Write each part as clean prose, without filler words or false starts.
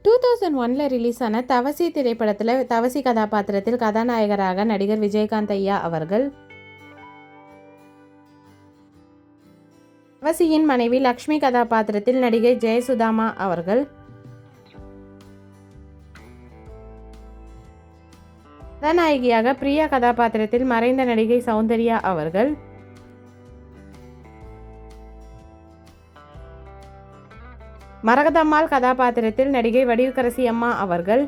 2001 release ஆன தவசி திரைப்படத்தில் தவசி கதாபாத்திரத்தில் கதாநாயகராக நடிகர் விஜயகாந்த் ஐயா அவர்கள், தவசியின் மனைவி லக்ஷ்மி கதாபாத்திரத்தில் நடிகை ஜெயசுதாமா அவர்கள், கதாநாயகியாக பிரியா கதாபாத்திரத்தில் மறைந்த நடிகை சௌந்தர்யா அவர்கள், மரகதம்மாள் கதாபாத்திரத்தில் நடிகை வடிவுக்கரசி அம்மா அவர்கள்,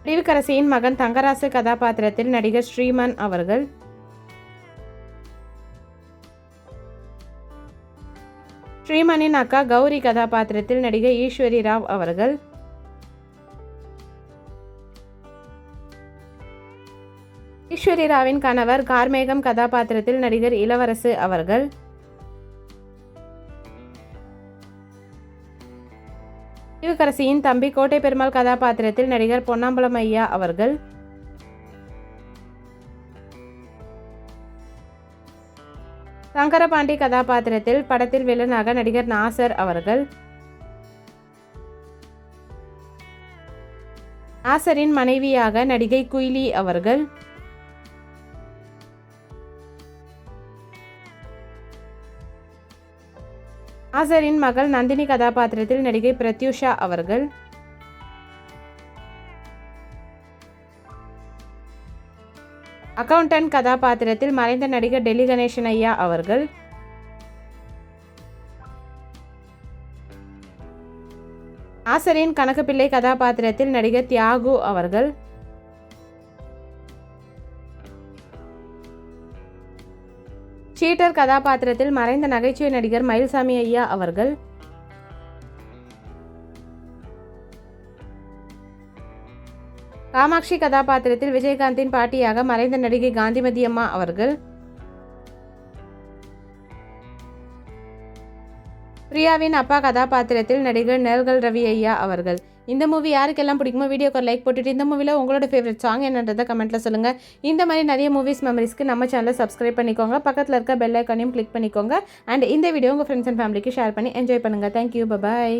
வடிவுக்கரசியின் மகன் தங்கராசு கதாபாத்திரத்தில் நடிகர் ஸ்ரீமன் அவர்கள், ஸ்ரீமனின் அக்கா கௌரி கதாபாத்திரத்தில் நடிகை ஈஸ்வரி ராவ் அவர்கள், ஈஸ்வரி ராவின் கணவர் கார்மேகம் கதாபாத்திரத்தில் நடிகர் இளவரசு அவர்கள், வடிவுக்கரசியின் தம்பி கோட்டை பெருமாள் கதாபாத்திரத்தில் நடிகர் பொன்னாம்பலம் ஐயா அவர்கள், சங்கரபாண்டி கதாபாத்திரத்தில் படத்தில் வில்லனாக நடிகர் நாசர் அவர்கள், நாசரின் மனைவியாக நடிகை குயிலி அவர்கள், நாசரின் மகள் நந்தினி கதாபாத்திரத்தில் நடிகை பிரத்யூஷா அவர்கள், அக்கவுண்டன்ட் கதாபாத்திரத்தில் மறைந்த நடிகர் டெல்லி கணேசன் ஐயா அவர்கள், நாசரின் கணக்குப்பிள்ளை கதாபாத்திரத்தில் நடிகர் தியாகு அவர்கள், சீட்டர் கதாபாத்திரத்தில் மறைந்த நகைச்சுவை நடிகர் மயில்சாமி ஐயா அவர்கள், காமாட்சி கதாபாத்திரத்தில் விஜயகாந்தின் பாட்டியாக மறைந்த நடிகை காந்திமதி அம்மா அவர்கள், பிரியாவின் அப்பா கதாபாத்திரத்தில் நடிகர் நேர்கல் ரவி ஐயா அவர்கள். இந்த மூவி யாருக்கெல்லாம் பிடிக்குமோ வீடியோக்கு ஒரு லைக் போட்டுட்டு இந்த மூவியில் உங்களோட ஃபேவரட் சாங் என்னன்றதை கமெண்ட்டில் சொல்லுங்கள். இந்த மாதிரி நிறைய மூவிஸ் மெமரிஸ்க்கு நம்ம சேனலை சப்ஸ்கிரைப் பண்ணிக்கோங்க. பக்கத்தில் இருக்க பெல் ஐக்கானையும் கிளிக் பண்ணிக்கோங்க. அண்ட் இந்த வீடியோ உங்கள் ஃப்ரெண்ட்ஸ் அண்ட் ஃபேமிலிக்கு ஷேர் பண்ணி என்ஜாய் பண்ணுங்கள். தேங்க்யூ, பாய்.